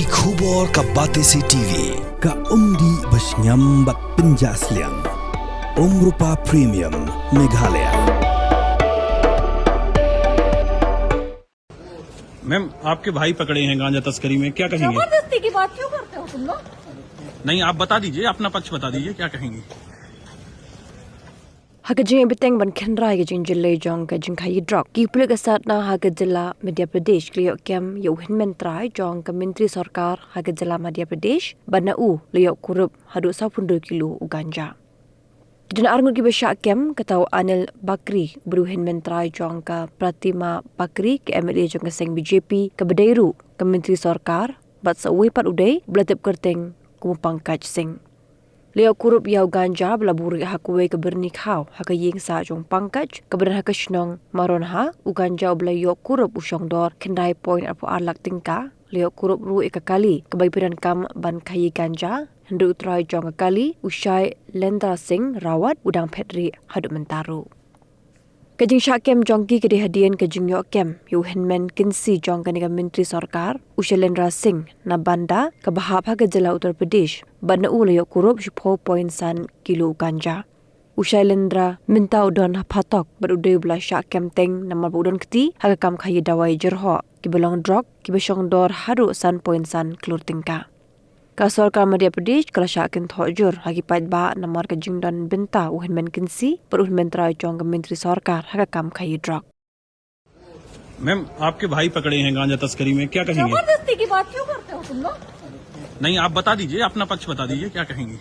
Ki khubor ka Batesi TV ka umdi basnyam bat penjaslian Rupa Premium Meghalaya। Ma'am आपके भाई पकड़े हैं गांजा तस्करी में, क्या कहेंगे? जबरदस्ती की बात क्यों करते हो तुम लोग? नहीं, आप बता दीजिए, अपना पक्ष बता दीजिए, क्या कहेंगे? Hakajing beteng ban Kynsi kajing jilai jong kajing Khaïi Drok ki pulik asat na Hakajila Madhya Pradesh kliok kem yo Hynmen Trai jong ke Menteri Sarkar Hakajila Madhya Pradesh bana u liok kurup hadu 10 kilo u ganja. Jena arngut ki besyak kem ketau Anil Bakri bru Hynmen Trai jong ke Pratima Bakri ke MLA jong ke Seng BJP ke Bedairu ke Menteri Sarkar bat sawi pat udai belatip kerteng kumupangkaj Sing. Leo kurup yau ganja belaburi hakwe ke bernik hau haka ying sa jong pangkaj keberan haka shnong maron ha u ganja belayo kurup usong dor kendai point apo arlak tingka leo kurup ru ekakali kebaipiran kam ban Khaïi ganja hendu Trai jong kali usai Lendra Singh rawat udang Petri hadu mentaru. Kajing Shah kem jongki ke dihadian kajing yok kem yu Hynmen Kynsi jong ke Menteri Sarkar usai Lendra Singh na banda ke bahap ha Jila Uttar Pradesh bana ula yok kurup 10.1 kilo ganja. Usai Lendra minta udon patok berudai belah Shah kem teng nama udon keti ha kam Khaïi dawai jerho ki belong Drok ki besong dor hadu 1.1 klur tingka. Ka Sarkar Madhya Pradesh kala Shah ken thojur hagi pait ba namar ka jingdan benta u Hynmen Kynsi per Hynmen Trai jong ke Menteri Sarkar ha kam Khaïi Drok। Ma'am आपके भाई पकड़े हैं गांजा तस्करी में, क्या कहेंगे? जबरदस्ती की बात क्यों करते हो तुम लोग? नहीं, आप बता दीजिए, अपना पक्ष बता दीजिए, क्या कहेंगे?